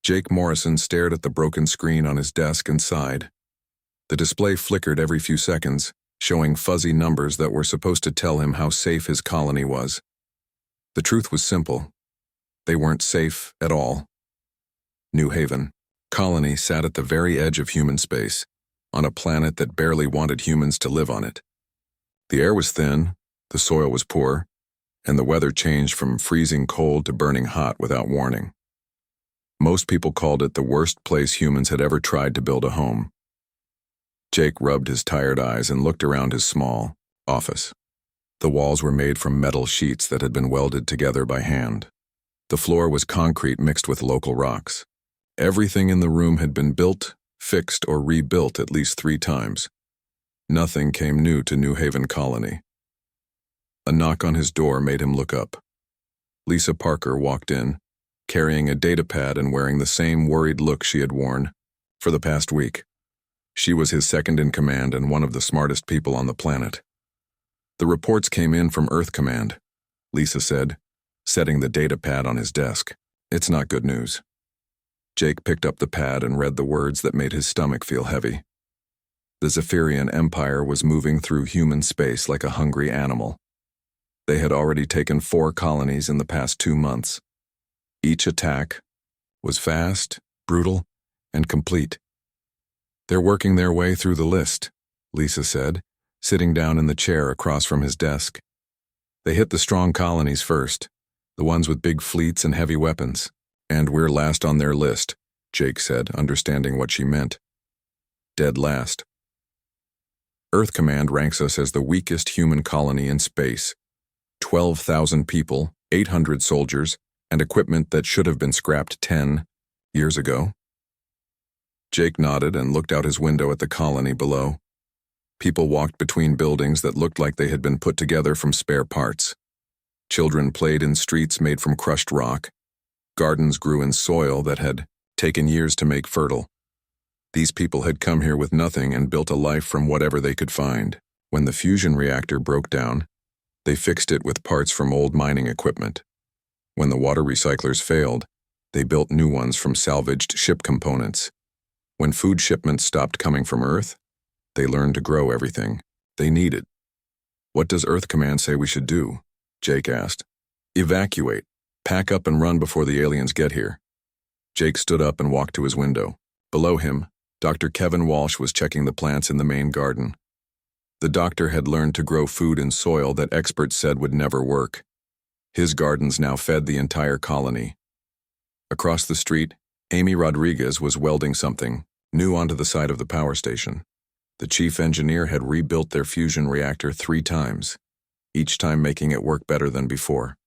Jake Morrison stared at the broken screen on his desk and sighed. The display flickered every few seconds, showing fuzzy numbers that were supposed to tell him how safe his colony was. The truth was simple. They weren't safe at all. New Haven colony sat at the very edge of human space, on a planet that barely wanted humans to live on it. The air was thin, the soil was poor, and the weather changed from freezing cold to burning hot without warning. Most people called it the worst place humans had ever tried to build a home. Jake rubbed his tired eyes and looked around his small office. The walls were made from metal sheets that had been welded together by hand. The floor was concrete mixed with local rocks. Everything in the room had been built, fixed, or rebuilt at least 3 times. Nothing came new to New Haven Colony. A knock on his door made him look up. Lisa Parker walked in, carrying a datapad and wearing the same worried look she had worn for the past week. She was his second in command and one of the smartest people on the planet. The reports came in from Earth Command, Lisa said, setting the datapad on his desk. It's not good news. Jake picked up the pad and read the words that made his stomach feel heavy. The Zephyrian Empire was moving through human space like a hungry animal. They had already taken 4 colonies in the past 2 months. Each attack was fast, brutal, and complete. They're working their way through the list, Lisa said, sitting down in the chair across from his desk. They hit the strong colonies first, the ones with big fleets and heavy weapons. And we're last on their list, Jake said, understanding what she meant. Dead last. Earth Command ranks us as the weakest human colony in space. 12,000 people, 800 soldiers, and equipment that should have been scrapped 10 years ago. Jake nodded and looked out his window at the colony below. People walked between buildings that looked like they had been put together from spare parts. Children played in streets made from crushed rock. Gardens grew in soil that had taken years to make fertile. These people had come here with nothing and built a life from whatever they could find. When the fusion reactor broke down, they fixed it with parts from old mining equipment. When the water recyclers failed, they built new ones from salvaged ship components. When food shipments stopped coming from Earth, they learned to grow everything they needed. What does Earth Command say we should do? Jake asked. Evacuate. Pack up and run before the aliens get here. Jake stood up and walked to his window. Below him, Dr. Kevin Walsh was checking the plants in the main garden. The doctor had learned to grow food in soil that experts said would never work. His gardens now fed the entire colony. Across the street, Amy Rodriguez was welding something new onto the side of the power station. The chief engineer had rebuilt their fusion reactor 3 times, each time making it work better than before.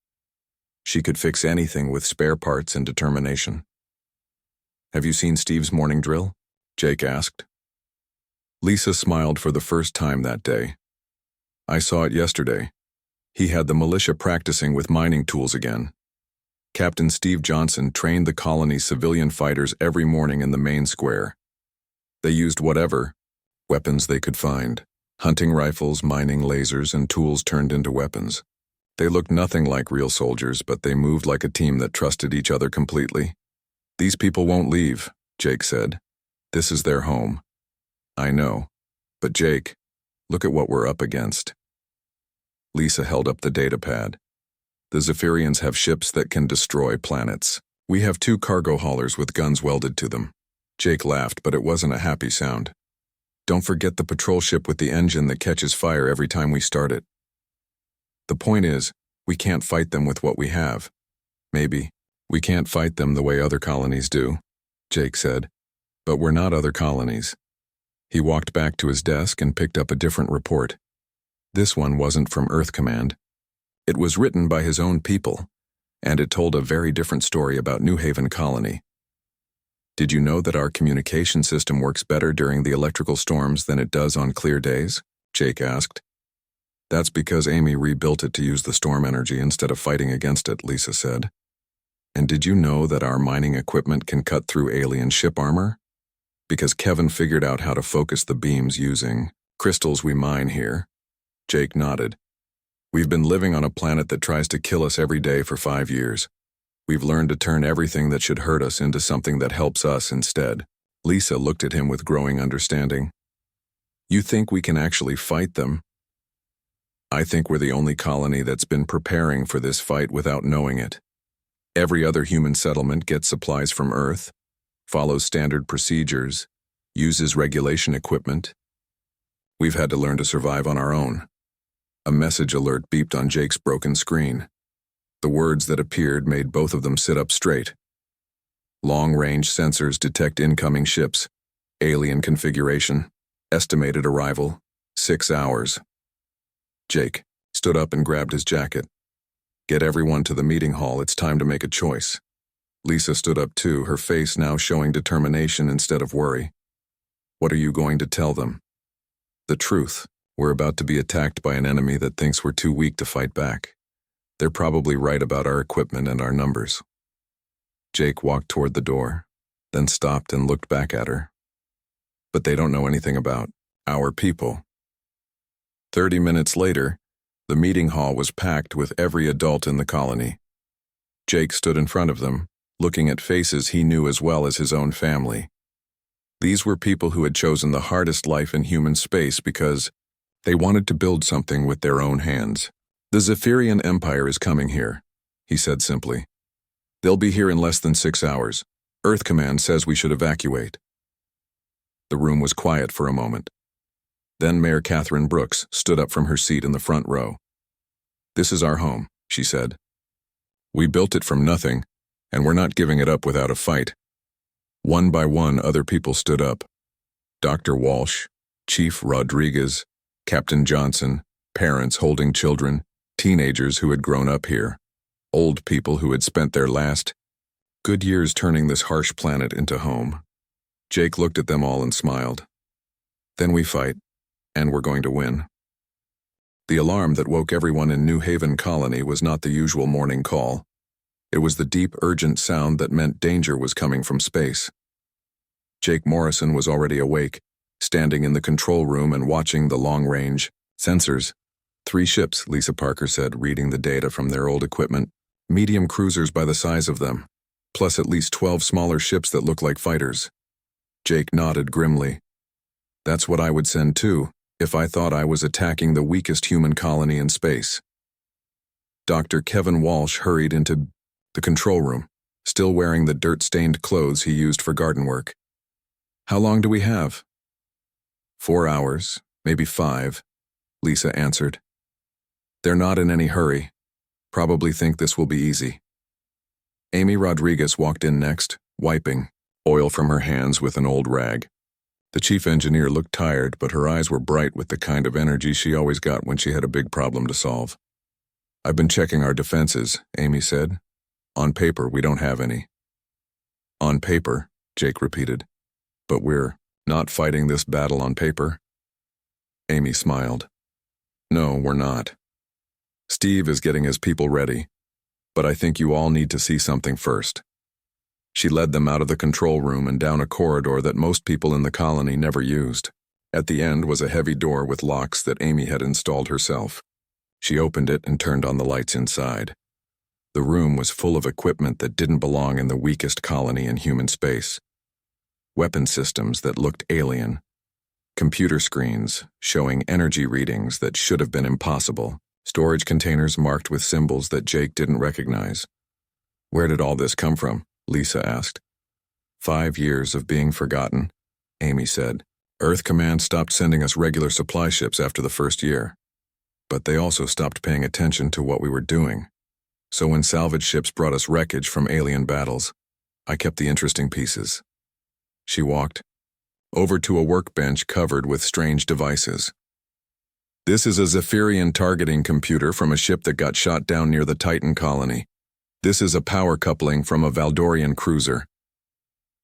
She could fix anything with spare parts and determination. Have you seen Steve's morning drill? Jake asked. Lisa smiled for the first time that day. I saw it yesterday. He had the militia practicing with mining tools again. Captain Steve Johnson trained the colony's civilian fighters every morning in the main square. They used whatever weapons they could find. Hunting rifles, mining lasers, and tools turned into weapons. They looked nothing like real soldiers, but they moved like a team that trusted each other completely. These people won't leave, Jake said. This is their home. I know. But Jake, look at what we're up against. Lisa held up the datapad. The Zephyrians have ships that can destroy planets. We have 2 cargo haulers with guns welded to them. Jake laughed, but it wasn't a happy sound. Don't forget the patrol ship with the engine that catches fire every time we start it. The point is, we can't fight them with what we have. Maybe. We can't fight them the way other colonies do, Jake said. But we're not other colonies. He walked back to his desk and picked up a different report. This one wasn't from Earth Command. It was written by his own people, and it told a very different story about New Haven Colony. Did you know that our communication system works better during the electrical storms than it does on clear days? Jake asked. That's because Amy rebuilt it to use the storm energy instead of fighting against it, Lisa said. And did you know that our mining equipment can cut through alien ship armor? Because Kevin figured out how to focus the beams using crystals we mine here. Jake nodded. We've been living on a planet that tries to kill us every day for 5 years. We've learned to turn everything that should hurt us into something that helps us instead. Lisa looked at him with growing understanding. You think we can actually fight them? I think we're the only colony that's been preparing for this fight without knowing it. Every other human settlement gets supplies from Earth, follows standard procedures, uses regulation equipment. We've had to learn to survive on our own. A message alert beeped on Jake's broken screen. The words that appeared made both of them sit up straight. Long-range sensors detect incoming ships. Alien configuration. Estimated arrival, 6 hours. Jake stood up and grabbed his jacket. Get everyone to the meeting hall, it's time to make a choice. Lisa stood up too, her face now showing determination instead of worry. What are you going to tell them? The truth. We're about to be attacked by an enemy that thinks we're too weak to fight back. They're probably right about our equipment and our numbers. Jake walked toward the door, then stopped and looked back at her. But they don't know anything about our people. 30 minutes later, the meeting hall was packed with every adult in the colony. Jake stood in front of them, looking at faces he knew as well as his own family. These were people who had chosen the hardest life in human space because they wanted to build something with their own hands. The Zephyrian Empire is coming here, he said simply. They'll be here in less than 6 hours. Earth Command says we should evacuate. The room was quiet for a moment. Then Mayor Catherine Brooks stood up from her seat in the front row. This is our home, she said. We built it from nothing, and we're not giving it up without a fight. One by one, other people stood up. Dr. Walsh, Chief Rodriguez, Captain Johnson, parents holding children, teenagers who had grown up here, old people who had spent their last good years turning this harsh planet into home. Jake looked at them all and smiled. Then we fight, and we're going to win. The alarm that woke everyone in New Haven Colony was not the usual morning call. It was the deep, urgent sound that meant danger was coming from space. Jake Morrison was already awake, standing in the control room and watching the long-range sensors. 3 ships, Lisa Parker said, reading the data from their old equipment. Medium cruisers by the size of them, plus at least 12 smaller ships that look like fighters. Jake nodded grimly. That's what I would send too, if I thought I was attacking the weakest human colony in space. Dr. Kevin Walsh hurried into the control room, still wearing the dirt-stained clothes he used for garden work. How long do we have? 4 hours, maybe 5, Lisa answered. They're not in any hurry. Probably think this will be easy. Amy Rodriguez walked in next, wiping oil from her hands with an old rag. The chief engineer looked tired, but her eyes were bright with the kind of energy she always got when she had a big problem to solve. I've been checking our defenses, Amy said. On paper, we don't have any. On paper, Jake repeated. But we're not fighting this battle on paper. Amy smiled. No, we're not. Steve is getting his people ready, but I think you all need to see something first. She led them out of the control room and down a corridor that most people in the colony never used. At the end was a heavy door with locks that Amy had installed herself. She opened it and turned on the lights inside. The room was full of equipment that didn't belong in the weakest colony in human space. Weapon systems that looked alien. Computer screens showing energy readings that should have been impossible. Storage containers marked with symbols that Jake didn't recognize. Where did all this come from? Lisa asked. 5 years of being forgotten, Amy said. Earth Command stopped sending us regular supply ships after the first year. But they also stopped paying attention to what we were doing. So when salvage ships brought us wreckage from alien battles, I kept the interesting pieces. She walked over to a workbench covered with strange devices. This is a Zephyrian targeting computer from a ship that got shot down near the Titan colony. This is a power coupling from a Valdorian cruiser.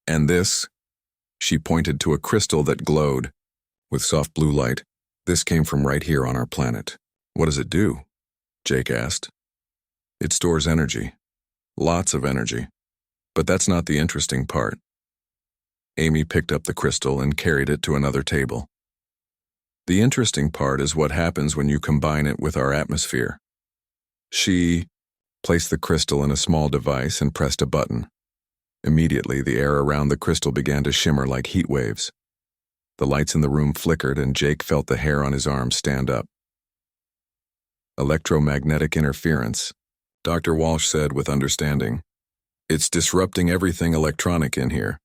And this, she pointed to a crystal that glowed with soft blue light. This came from right here on our planet. What does it do? Jake asked. It stores energy. Lots of energy. But that's not the interesting part. Amy picked up the crystal and carried it to another table. The interesting part is what happens when you combine it with our atmosphere. She placed the crystal in a small device and pressed a button. Immediately, the air around the crystal began to shimmer like heat waves. The lights in the room flickered, and Jake felt the hair on his arm stand up. Electromagnetic interference, Dr. Walsh said with understanding. It's disrupting everything electronic in here.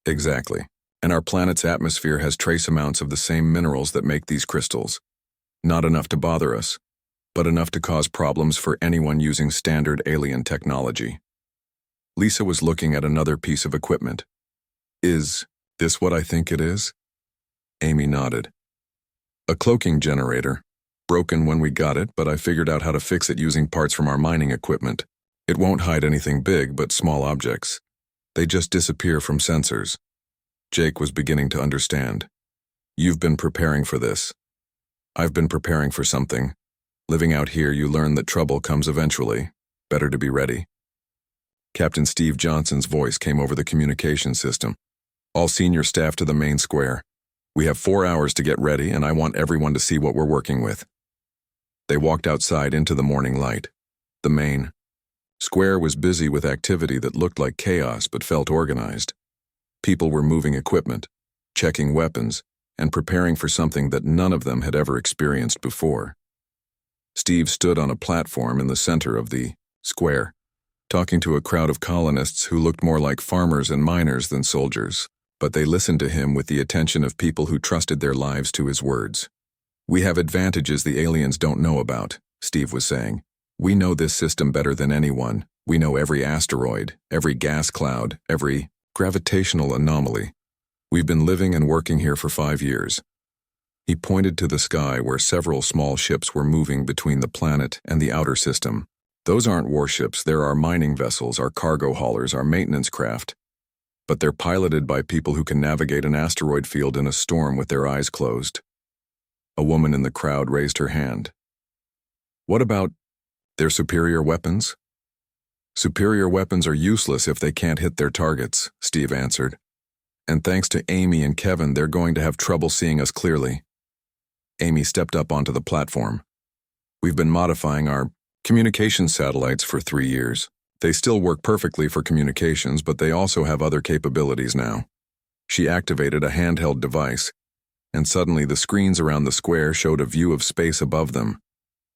Exactly. And our planet's atmosphere has trace amounts of the same minerals that make these crystals. Not enough to bother us, but enough to cause problems for anyone using standard alien technology. Lisa was looking at another piece of equipment. Is this what I think it is? Amy nodded. A cloaking generator. Broken when we got it, but I figured out how to fix it using parts from our mining equipment. It won't hide anything big, but small objects. They just disappear from sensors. Jake was beginning to understand. You've been preparing for this. I've been preparing for something. Living out here, you learn that trouble comes eventually. Better to be ready. Captain Steve Johnson's voice came over the communication system. All senior staff to the main square. We have 4 hours to get ready, and I want everyone to see what we're working with. They walked outside into the morning light. The main square was busy with activity that looked like chaos but felt organized. People were moving equipment, checking weapons, and preparing for something that none of them had ever experienced before. Steve stood on a platform in the center of the square, talking to a crowd of colonists who looked more like farmers and miners than soldiers, but they listened to him with the attention of people who trusted their lives to his words. We have advantages the aliens don't know about, Steve was saying. We know this system better than anyone. We know every asteroid, every gas cloud, every gravitational anomaly. We've been living and working here for 5 years. He pointed to the sky where several small ships were moving between the planet and the outer system. Those aren't warships, they're our mining vessels, our cargo haulers, our maintenance craft. But they're piloted by people who can navigate an asteroid field in a storm with their eyes closed. A woman in the crowd raised her hand. What about their superior weapons? Superior weapons are useless if they can't hit their targets, Steve answered. And thanks to Amy and Kevin, they're going to have trouble seeing us clearly. Amy stepped up onto the platform. We've been modifying our communication satellites for 3 years. They still work perfectly for communications, but they also have other capabilities now. She activated a handheld device, and suddenly the screens around the square showed a view of space above them.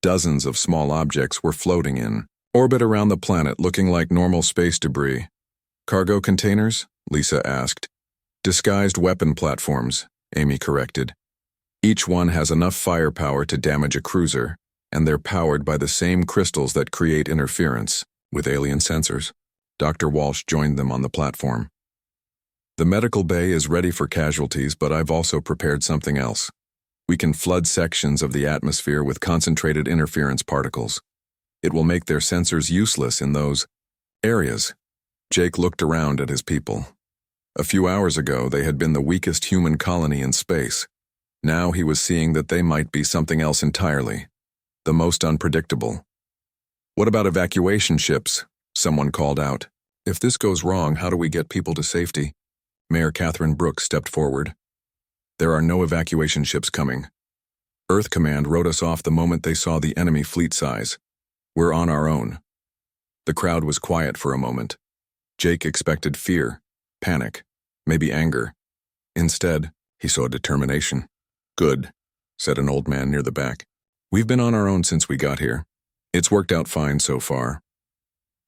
Dozens of small objects were floating in orbit around the planet, looking like normal space debris. Cargo containers? Lisa asked. Disguised weapon platforms, Amy corrected. Each one has enough firepower to damage a cruiser, and they're powered by the same crystals that create interference, with alien sensors. Dr. Walsh joined them on the platform. The medical bay is ready for casualties, but I've also prepared something else. We can flood sections of the atmosphere with concentrated interference particles. It will make their sensors useless in those areas. Jake looked around at his people. A few hours ago, they had been the weakest human colony in space. Now he was seeing that they might be something else entirely. The most unpredictable. What about evacuation ships? Someone called out. If this goes wrong, how do we get people to safety? Mayor Catherine Brooks stepped forward. There are no evacuation ships coming. Earth Command wrote us off the moment they saw the enemy fleet size. We're on our own. The crowd was quiet for a moment. Jake expected fear, panic, maybe anger. Instead, he saw determination. Good, said an old man near the back. We've been on our own since we got here. It's worked out fine so far.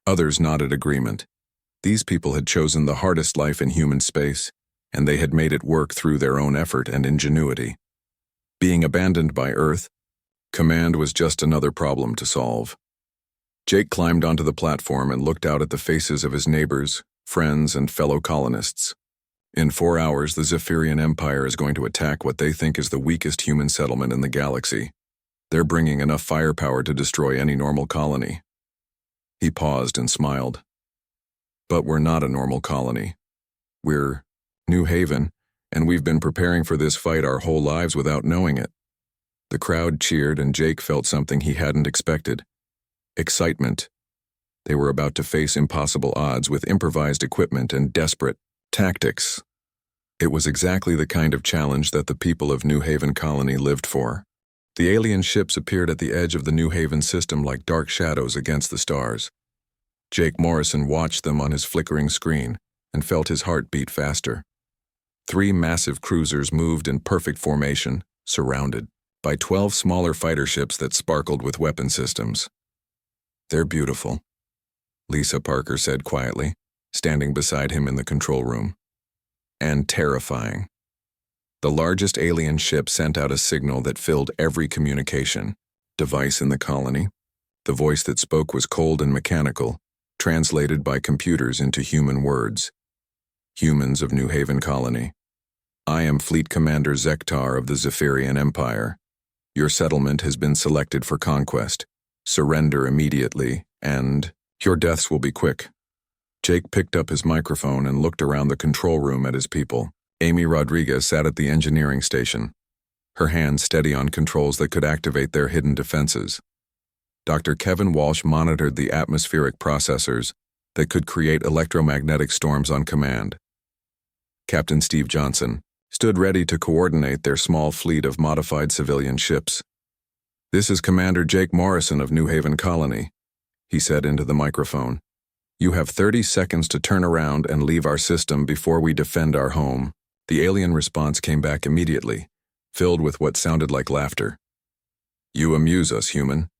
Others nodded agreement. These people had chosen the hardest life in human space, and they had made it work through their own effort and ingenuity. Being abandoned by Earth, Command was just another problem to solve. Jake climbed onto the platform and looked out at the faces of his neighbors, friends, and fellow colonists. In 4 hours, the Zephyrian Empire is going to attack what they think is the weakest human settlement in the galaxy. They're bringing enough firepower to destroy any normal colony. He paused and smiled. But we're not a normal colony. We're New Haven, and we've been preparing for this fight our whole lives without knowing it. The crowd cheered, and Jake felt something he hadn't expected. Excitement. They were about to face impossible odds with improvised equipment and desperate tactics. It was exactly the kind of challenge that the people of New Haven Colony lived for. The alien ships appeared at the edge of the New Haven system like dark shadows against the stars. Jake Morrison watched them on his flickering screen and felt his heart beat faster. 3 massive cruisers moved in perfect formation, surrounded by 12 smaller fighter ships that sparkled with weapon systems. "They're beautiful," Lisa Parker said quietly, standing beside him in the control room. "And terrifying." The largest alien ship sent out a signal that filled every communication device in the colony. The voice that spoke was cold and mechanical, translated by computers into human words. "Humans of New Haven Colony. I am Fleet Commander Zektar of the Zephyrian Empire. Your settlement has been selected for conquest. Surrender immediately, and your deaths will be quick." Jake picked up his microphone and looked around the control room at his people. Amy Rodriguez sat at the engineering station, her hands steady on controls that could activate their hidden defenses. Dr. Kevin Walsh monitored the atmospheric processors that could create electromagnetic storms on command. Captain Steve Johnson stood ready to coordinate their small fleet of modified civilian ships. "This is Commander Jake Morrison of New Haven Colony," he said into the microphone. "You have 30 seconds to turn around and leave our system before we defend our home." The alien response came back immediately, filled with what sounded like laughter. "You amuse us, human.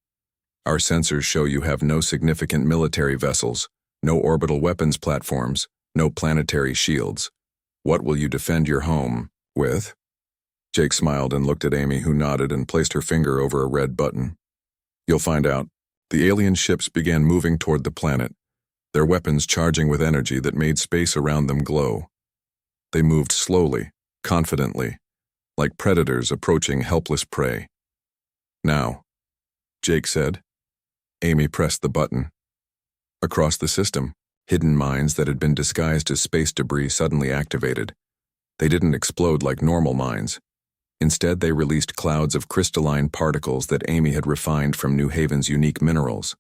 Our sensors show you have no significant military vessels, no orbital weapons platforms, no planetary shields. What will you defend your home with?" Jake smiled and looked at Amy, who nodded and placed her finger over a red button. "You'll find out." The alien ships began moving toward the planet, their weapons charging with energy that made space around them glow. They moved slowly, confidently, like predators approaching helpless prey. "Now," Jake said. Amy pressed the button. Across the system, hidden mines that had been disguised as space debris suddenly activated. They didn't explode like normal mines. Instead, they released clouds of crystalline particles that Amy had refined from New Haven's unique minerals.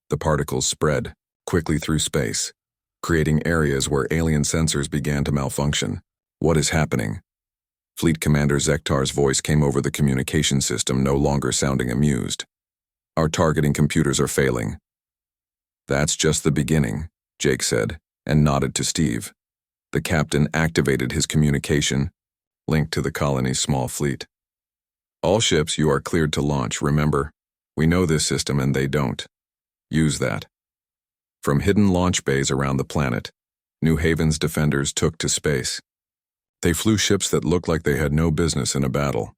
The particles spread quickly through space, creating areas where alien sensors began to malfunction. "What is happening?" Fleet Commander Zektar's voice came over the communication system, no longer sounding amused. "Our targeting computers are failing." "That's just the beginning," Jake said, and nodded to Steve. The captain activated his communication, linked to the colony's small fleet. "All ships, you are cleared to launch, remember? We know this system and they don't. Use that." From hidden launch bays around the planet, New Haven's defenders took to space. They flew ships that looked like they had no business in a battle.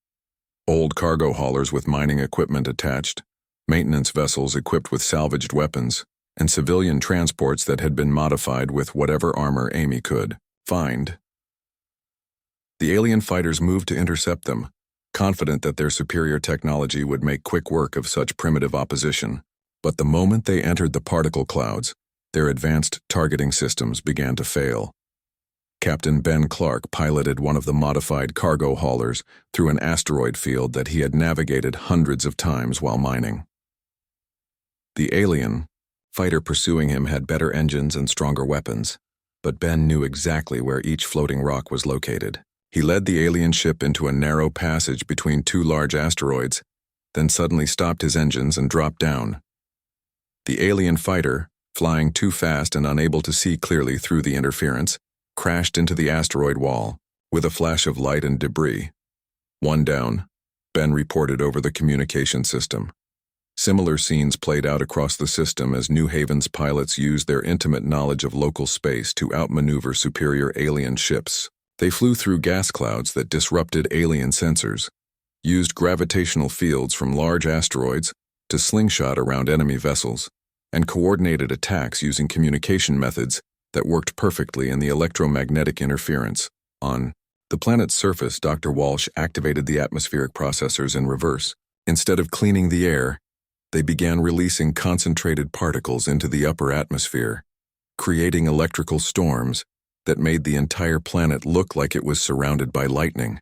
Old cargo haulers with mining equipment attached, maintenance vessels equipped with salvaged weapons, and civilian transports that had been modified with whatever armor Amy could find. The alien fighters moved to intercept them, confident that their superior technology would make quick work of such primitive opposition. But the moment they entered the particle clouds, their advanced targeting systems began to fail. Captain Ben Clark piloted one of the modified cargo haulers through an asteroid field that he had navigated hundreds of times while mining. The alien fighter pursuing him had better engines and stronger weapons, but Ben knew exactly where each floating rock was located. He led the alien ship into a narrow passage between 2 large asteroids, then suddenly stopped his engines and dropped down. The alien fighter, flying too fast and unable to see clearly through the interference, crashed into the asteroid wall, with a flash of light and debris. "One down," Ben reported over the communication system. Similar scenes played out across the system as New Haven's pilots used their intimate knowledge of local space to outmaneuver superior alien ships. They flew through gas clouds that disrupted alien sensors, used gravitational fields from large asteroids to slingshot around enemy vessels, and coordinated attacks using communication methods that worked perfectly in the electromagnetic interference. On the planet's surface, Dr. Walsh activated the atmospheric processors in reverse. Instead of cleaning the air, they began releasing concentrated particles into the upper atmosphere, creating electrical storms that made the entire planet look like it was surrounded by lightning.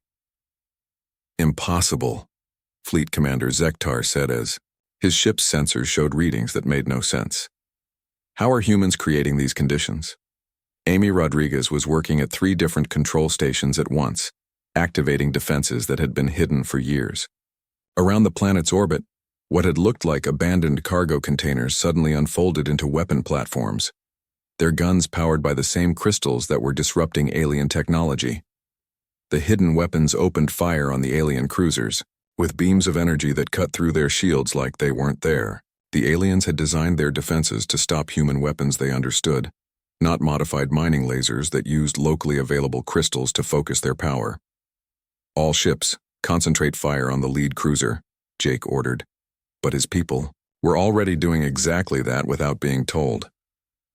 "Impossible," Fleet Commander Zektar said as his ship's sensors showed readings that made no sense. "How are humans creating these conditions?" Amy Rodriguez was working at 3 different control stations at once, activating defenses that had been hidden for years. Around the planet's orbit, what had looked like abandoned cargo containers suddenly unfolded into weapon platforms, their guns powered by the same crystals that were disrupting alien technology. The hidden weapons opened fire on the alien cruisers, with beams of energy that cut through their shields like they weren't there. The aliens had designed their defenses to stop human weapons they understood, not modified mining lasers that used locally available crystals to focus their power. "All ships, concentrate fire on the lead cruiser," Jake ordered. But his people were already doing exactly that without being told.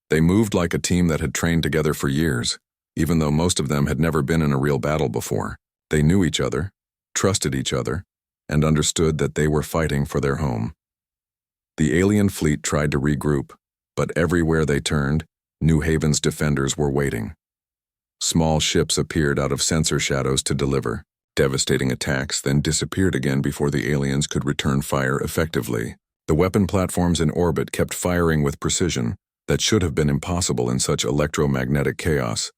They moved like a team that had trained together for years, even though most of them had never been in a real battle before. They knew each other, trusted each other, and understood that they were fighting for their home. The alien fleet tried to regroup, but everywhere they turned, New Haven's defenders were waiting. Small ships appeared out of sensor shadows to deliver devastating attacks, then disappeared again before the aliens could return fire effectively. The weapon platforms in orbit kept firing with precision that should have been impossible in such electromagnetic chaos.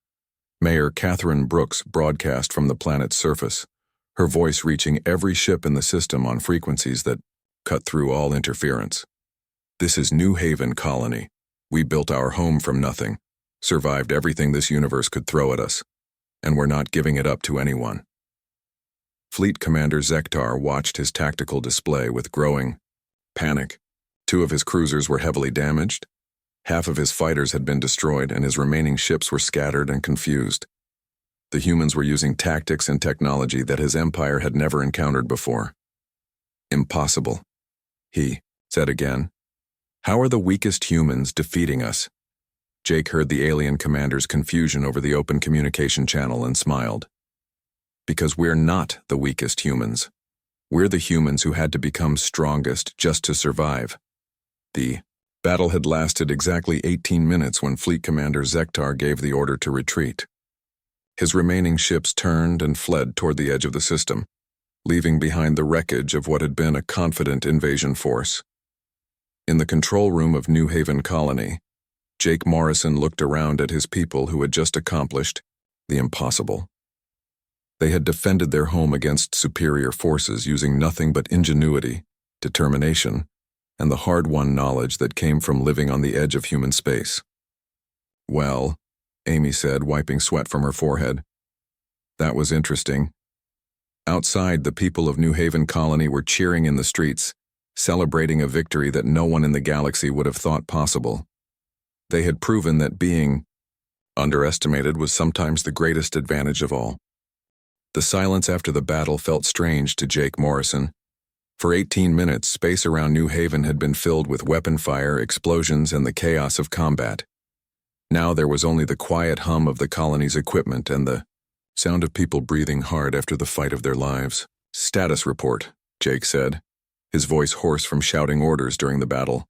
Mayor Catherine Brooks broadcast from the planet's surface, her voice reaching every ship in the system on frequencies that cut through all interference. "This is New Haven Colony. We built our home from nothing, survived everything this universe could throw at us, and we're not giving it up to anyone." Fleet Commander Zektar watched his tactical display with growing panic. 2 of his cruisers were heavily damaged. Half of his fighters had been destroyed, and his remaining ships were scattered and confused. The humans were using tactics and technology that his empire had never encountered before. "Impossible," he said again. "How are the weakest humans defeating us?" Jake heard the alien commander's confusion over the open communication channel and smiled. "Because we're not the weakest humans. We're the humans who had to become strongest just to survive." The battle had lasted exactly 18 minutes when Fleet Commander Zektar gave the order to retreat. His remaining ships turned and fled toward the edge of the system, leaving behind the wreckage of what had been a confident invasion force. In the control room of New Haven Colony, Jake Morrison looked around at his people who had just accomplished the impossible. They had defended their home against superior forces using nothing but ingenuity, determination, and the hard-won knowledge that came from living on the edge of human space. "Well," Amy said, wiping sweat from her forehead, "that was interesting." Outside, the people of New Haven Colony were cheering in the streets, celebrating a victory that no one in the galaxy would have thought possible. They had proven that being underestimated was sometimes the greatest advantage of all. The silence after the battle felt strange to Jake Morrison. For 18 minutes, space around New Haven had been filled with weapon fire, explosions, and the chaos of combat. Now there was only the quiet hum of the colony's equipment and the sound of people breathing hard after the fight of their lives. "Status report," Jake said, his voice hoarse from shouting orders during the battle.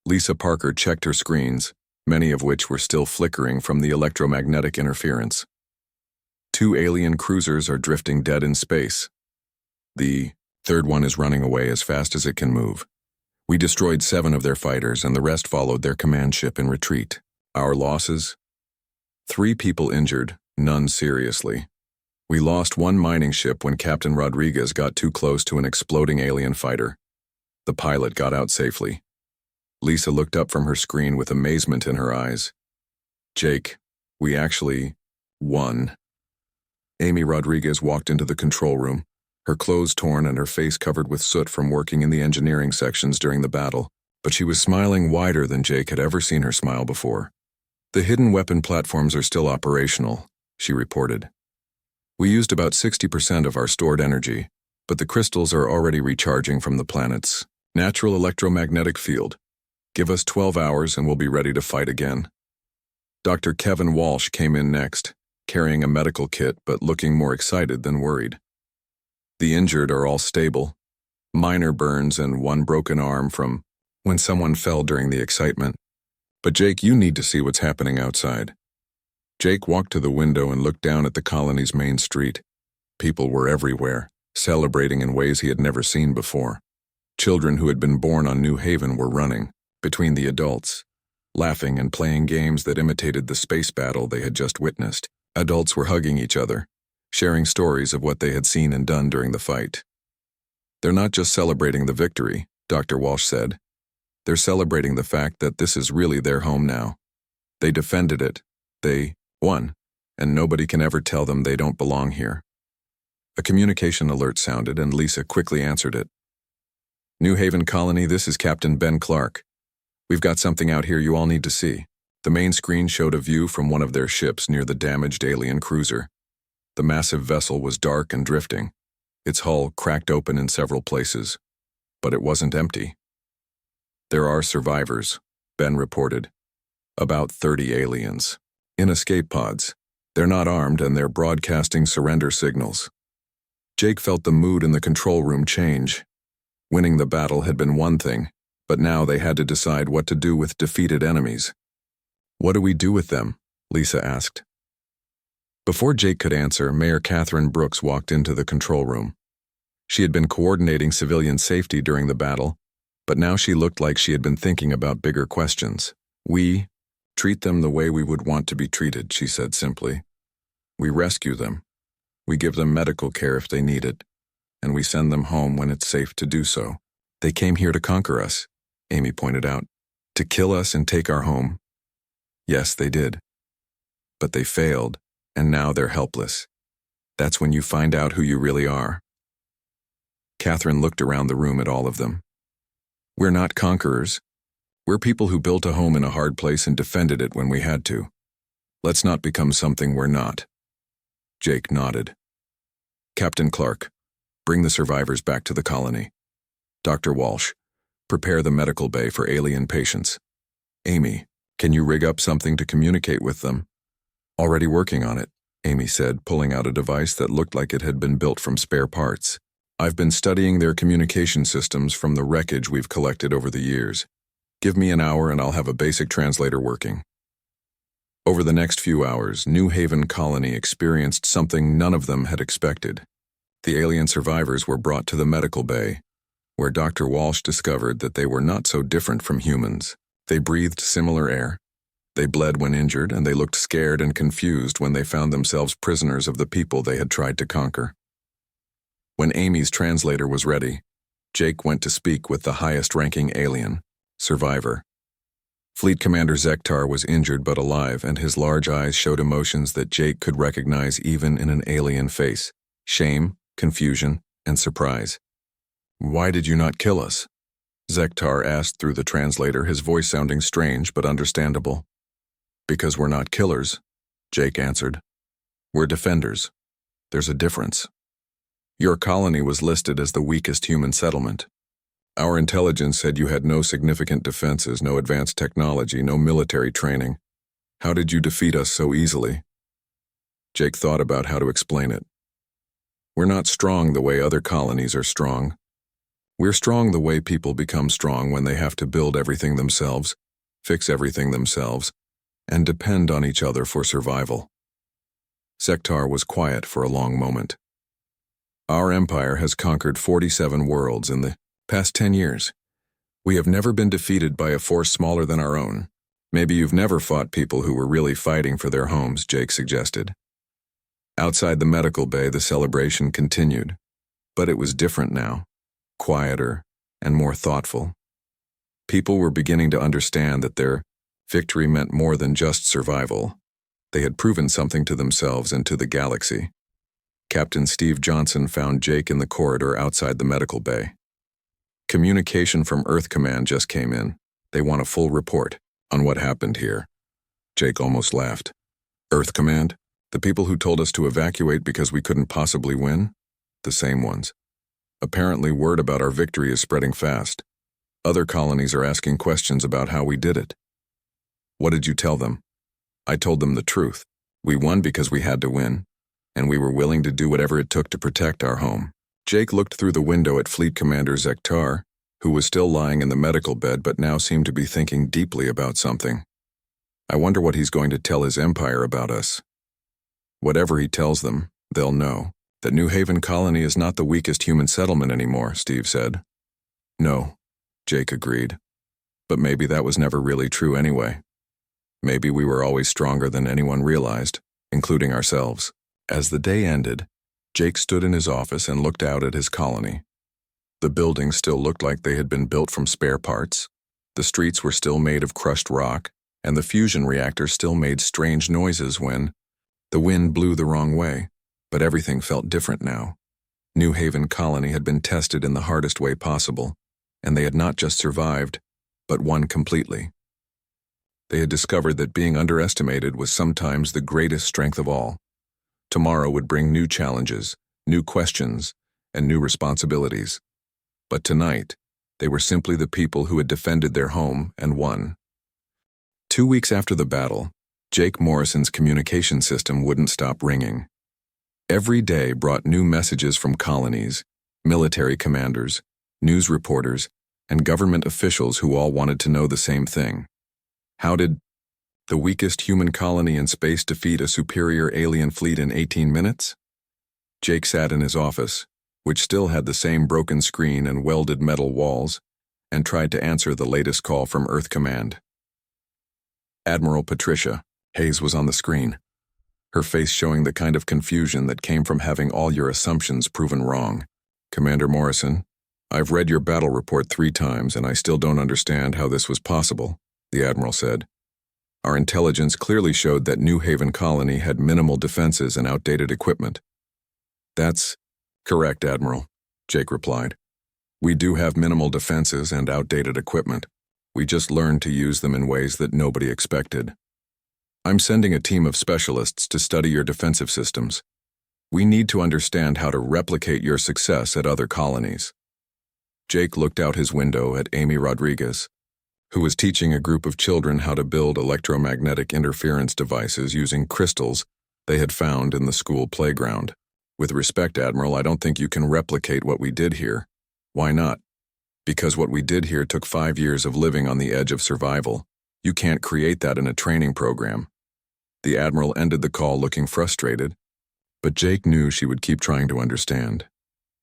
Lisa Parker checked her screens, many of which were still flickering from the electromagnetic interference. 2 alien cruisers are drifting dead in space. The 3rd one is running away as fast as it can move. We destroyed 7 of their fighters, and the rest followed their command ship in retreat. Our losses? 3 people injured, none seriously. We lost 1 mining ship when Captain Rodriguez got too close to an exploding alien fighter. The pilot got out safely. Lisa looked up from her screen with amazement in her eyes. "Jake, we actually won." Amy Rodriguez walked into the control room, her clothes torn and her face covered with soot from working in the engineering sections during the battle, but she was smiling wider than Jake had ever seen her smile before. "The hidden weapon platforms are still operational," she reported. "We used about 60% of our stored energy, but the crystals are already recharging from the planet's natural electromagnetic field. Give us 12 hours and we'll be ready to fight again." Dr. Kevin Walsh came in next, carrying a medical kit but looking more excited than worried. "The injured are all stable. Minor burns and 1 broken arm from when someone fell during the excitement. But Jake, you need to see what's happening outside." Jake walked to the window and looked down at the colony's main street. People were everywhere, celebrating in ways he had never seen before. Children who had been born on New Haven were running between the adults, laughing and playing games that imitated the space battle they had just witnessed. Adults were hugging each other, sharing stories of what they had seen and done during the fight. They're not just celebrating the victory, Dr. Walsh said. They're celebrating the fact that this is really their home now. They defended it. They won. And nobody can ever tell them they don't belong here. A communication alert sounded, and Lisa quickly answered it. New Haven Colony, this is Captain Ben Clark. We've got something out here you all need to see. The main screen showed a view from one of their ships near the damaged alien cruiser. The massive vessel was dark and drifting, its hull cracked open in several places. But it wasn't empty. There are survivors, Ben reported. About 30 aliens. In escape pods. They're not armed and they're broadcasting surrender signals. Jake felt the mood in the control room change. Winning the battle had been one thing, but now they had to decide what to do with defeated enemies. What do we do with them? Lisa asked. Before Jake could answer, Mayor Catherine Brooks walked into the control room. She had been coordinating civilian safety during the battle, but now she looked like she had been thinking about bigger questions. We treat them the way we would want to be treated, she said simply. We rescue them. We give them medical care if they need it, and we send them home when it's safe to do so. They came here to conquer us, Amy pointed out, to kill us and take our home. Yes, they did. But they failed, and now they're helpless. That's when you find out who you really are. Catherine looked around the room at all of them. We're not conquerors. We're people who built a home in a hard place and defended it when we had to. Let's not become something we're not. Jake nodded. Captain Clark, bring the survivors back to the colony. Dr. Walsh, prepare the medical bay for alien patients. Amy, can you rig up something to communicate with them? Already working on it, Amy said, pulling out a device that looked like it had been built from spare parts. I've been studying their communication systems from the wreckage we've collected over the years. Give me an hour and I'll have a basic translator working. Over the next few hours, New Haven Colony experienced something none of them had expected. The alien survivors were brought to the medical bay, where Dr. Walsh discovered that they were not so different from humans. They breathed similar air. They bled when injured, and they looked scared and confused when they found themselves prisoners of the people they had tried to conquer. When Amy's translator was ready, Jake went to speak with the highest-ranking alien, survivor. Fleet Commander Zektar was injured but alive, and his large eyes showed emotions that Jake could recognize even in an alien face: shame, confusion, and surprise. Why did you not kill us? Zektar asked through the translator, his voice sounding strange but understandable. Because we're not killers, Jake answered. We're defenders. There's a difference. Your colony was listed as the weakest human settlement. Our intelligence said you had no significant defenses, no advanced technology, no military training. How did you defeat us so easily? Jake thought about how to explain it. We're not strong the way other colonies are strong. We're strong the way people become strong when they have to build everything themselves, fix everything themselves, and depend on each other for survival. Zektar was quiet for a long moment. Our empire has conquered 47 worlds in the past 10 years. We have never been defeated by a force smaller than our own. Maybe you've never fought people who were really fighting for their homes, Jake suggested. Outside the medical bay, the celebration continued. But it was different now, quieter and more thoughtful. People were beginning to understand that their victory meant more than just survival. They had proven something to themselves and to the galaxy. Captain Steve Johnson found Jake in the corridor outside the medical bay. Communication from Earth Command just came in. They want a full report on what happened here. Jake almost laughed. Earth Command? The people who told us to evacuate because we couldn't possibly win? The same ones. Apparently, word about our victory is spreading fast. Other colonies are asking questions about how we did it. What did you tell them? I told them the truth. We won because we had to win, and we were willing to do whatever it took to protect our home. Jake looked through the window at Fleet Commander Zektar, who was still lying in the medical bed but now seemed to be thinking deeply about something. I wonder what he's going to tell his empire about us. Whatever he tells them, they'll know that New Haven Colony is not the weakest human settlement anymore, Steve said. No, Jake agreed. But maybe that was never really true anyway. Maybe we were always stronger than anyone realized, including ourselves. As the day ended, Jake stood in his office and looked out at his colony. The buildings still looked like they had been built from spare parts. The streets were still made of crushed rock, and the fusion reactor still made strange noises when the wind blew the wrong way. But everything felt different now. New Haven Colony had been tested in the hardest way possible, and they had not just survived, but won completely. They had discovered that being underestimated was sometimes the greatest strength of all. Tomorrow would bring new challenges, new questions, and new responsibilities. But tonight, they were simply the people who had defended their home and won. 2 weeks after the battle, Jake Morrison's communication system wouldn't stop ringing. Every day brought new messages from colonies, military commanders, news reporters, and government officials who all wanted to know the same thing. How did the weakest human colony in space defeat a superior alien fleet in 18 minutes? Jake sat in his office, which still had the same broken screen and welded metal walls, and tried to answer the latest call from Earth Command. Admiral Patricia Hayes was on the screen, her face showing the kind of confusion that came from having all your assumptions proven wrong. Commander Morrison, I've read your battle report 3 times and I still don't understand how this was possible, the Admiral said. Our intelligence clearly showed that New Haven Colony had minimal defenses and outdated equipment. That's correct, Admiral, Jake replied. We do have minimal defenses and outdated equipment. We just learned to use them in ways that nobody expected. I'm sending a team of specialists to study your defensive systems. We need to understand how to replicate your success at other colonies. Jake looked out his window at Amy Rodriguez, who was teaching a group of children how to build electromagnetic interference devices using crystals they had found in the school playground. With respect, Admiral, I don't think you can replicate what we did here. Why not? Because what we did here took 5 years of living on the edge of survival. You can't create that in a training program. The Admiral ended the call looking frustrated, but Jake knew she would keep trying to understand.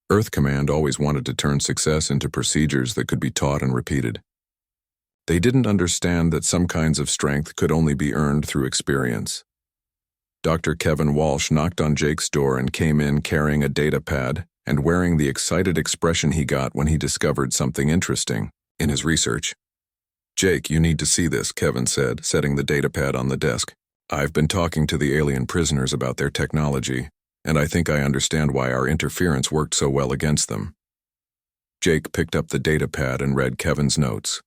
Earth Command always wanted to turn success into procedures that could be taught and repeated. They didn't understand that some kinds of strength could only be earned through experience. Dr. Kevin Walsh knocked on Jake's door and came in carrying a data pad and wearing the excited expression he got when he discovered something interesting in his research. Jake, you need to see this, Kevin said, setting the data pad on the desk. I've been talking to the alien prisoners about their technology, and I think I understand why our interference worked so well against them. Jake picked up the data pad and read Kevin's notes.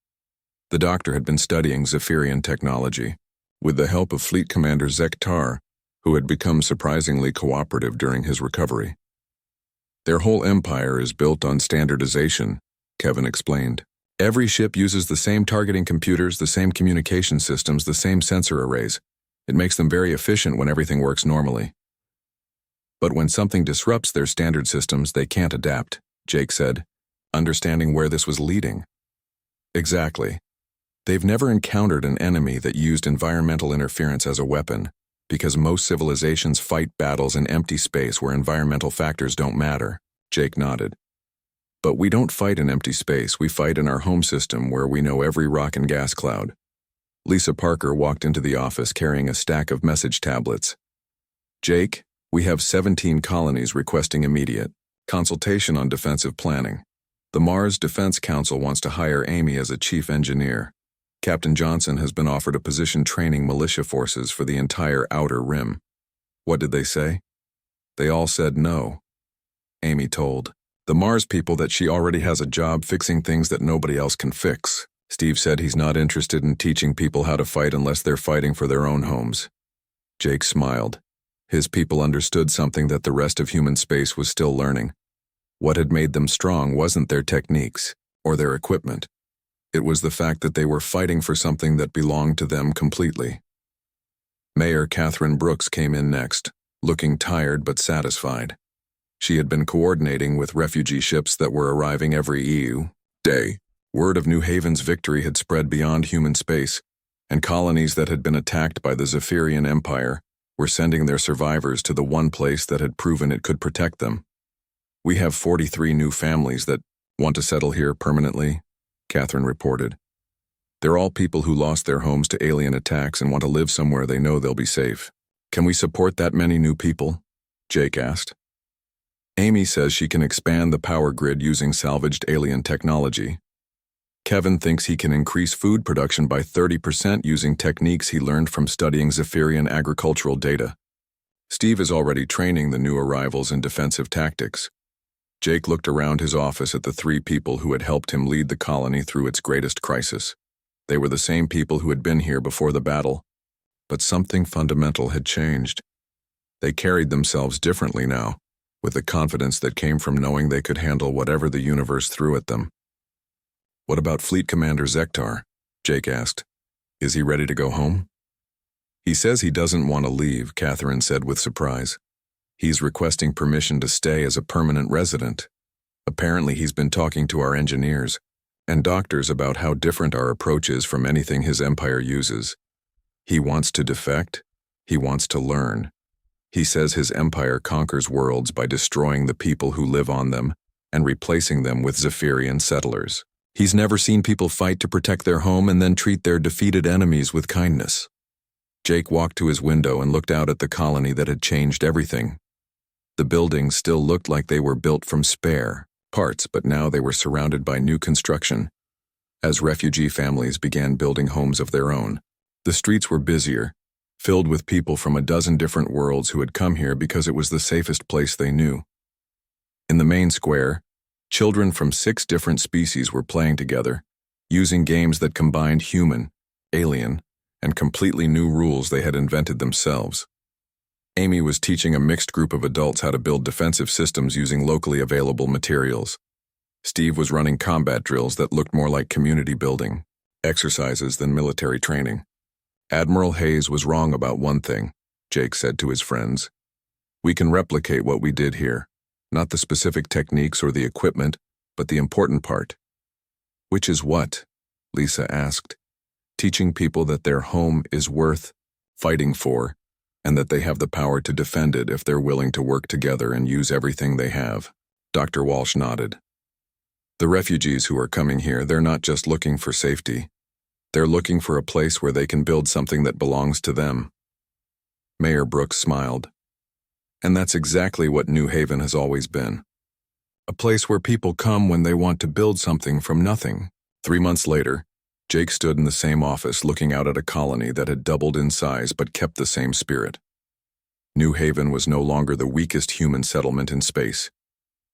The doctor had been studying Zephyrian technology, with the help of Fleet Commander Zektar, who had become surprisingly cooperative during his recovery. Their whole empire is built on standardization, Kevin explained. Every ship uses the same targeting computers, the same communication systems, the same sensor arrays. It makes them very efficient when everything works normally. But when something disrupts their standard systems, they can't adapt, Jake said, understanding where this was leading. Exactly. They've never encountered an enemy that used environmental interference as a weapon, because most civilizations fight battles in empty space where environmental factors don't matter, Jake nodded. But we don't fight in empty space, we fight in our home system where we know every rock and gas cloud. Lisa Parker walked into the office carrying a stack of message tablets. Jake, we have 17 colonies requesting immediate consultation on defensive planning. The Mars Defense Council wants to hire Amy as a chief engineer. Captain Johnson has been offered a position training militia forces for the entire outer rim. What did they say? They all said no. Amy told the Mars people that she already has a job fixing things that nobody else can fix. Steve said he's not interested in teaching people how to fight unless they're fighting for their own homes. Jake smiled. His people understood something that the rest of human space was still learning. What had made them strong wasn't their techniques or their equipment. It was the fact that they were fighting for something that belonged to them completely. Mayor Catherine Brooks came in next, looking tired but satisfied. She had been coordinating with refugee ships that were arriving every EU day. Word of New Haven's victory had spread beyond human space, and colonies that had been attacked by the Zephyrian Empire were sending their survivors to the one place that had proven it could protect them. We have 43 new families that want to settle here permanently, Catherine reported. They're all people who lost their homes to alien attacks and want to live somewhere they know they'll be safe. Can we support that many new people? Jake asked. Amy says she can expand the power grid using salvaged alien technology. Kevin thinks he can increase food production by 30% using techniques he learned from studying Zephyrian agricultural data. Steve is already training the new arrivals in defensive tactics. Jake looked around his office at the three people who had helped him lead the colony through its greatest crisis. They were the same people who had been here before the battle, but something fundamental had changed. They carried themselves differently now, with the confidence that came from knowing they could handle whatever the universe threw at them. "What about Fleet Commander Zektar?" Jake asked. "Is he ready to go home?" "He says he doesn't want to leave," Catherine said with surprise. "He's requesting permission to stay as a permanent resident. Apparently he's been talking to our engineers and doctors about how different our approach is from anything his empire uses. He wants to defect. He wants to learn. He says his empire conquers worlds by destroying the people who live on them and replacing them with Zephyrian settlers. He's never seen people fight to protect their home and then treat their defeated enemies with kindness." Jake walked to his window and looked out at the colony that had changed everything. The buildings still looked like they were built from spare parts, but now they were surrounded by new construction, as refugee families began building homes of their own. The streets were busier, filled with people from a dozen different worlds who had come here because it was the safest place they knew. In the main square, children from 6 different species were playing together, using games that combined human, alien, and completely new rules they had invented themselves. Amy was teaching a mixed group of adults how to build defensive systems using locally available materials. Steve was running combat drills that looked more like community building exercises than military training. "Admiral Hayes was wrong about one thing," Jake said to his friends. "We can replicate what we did here, not the specific techniques or the equipment, but the important part." "Which is what?" Lisa asked. "Teaching people that their home is worth fighting for, and that they have the power to defend it if they're willing to work together and use everything they have." Dr. Walsh nodded. "The refugees who are coming here, they're not just looking for safety. They're looking for a place where they can build something that belongs to them." Mayor Brooks smiled. "And that's exactly what New Haven has always been. A place where people come when they want to build something from nothing." 3 months later, Jake stood in the same office looking out at a colony that had doubled in size but kept the same spirit. New Haven was no longer the weakest human settlement in space.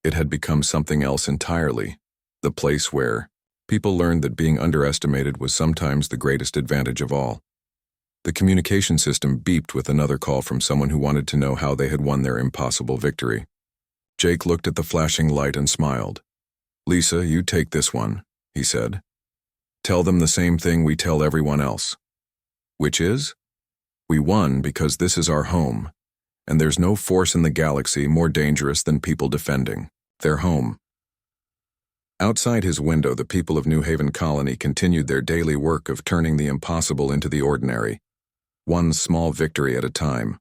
It had become something else entirely, the place where people learned that being underestimated was sometimes the greatest advantage of all. The communication system beeped with another call from someone who wanted to know how they had won their impossible victory. Jake looked at the flashing light and smiled. "Lisa, you take this one," he said. "Tell them the same thing we tell everyone else." "Which is? We won because this is our home, and there's no force in the galaxy more dangerous than people defending their home." Outside his window, the people of New Haven Colony continued their daily work of turning the impossible into the ordinary, one small victory at a time.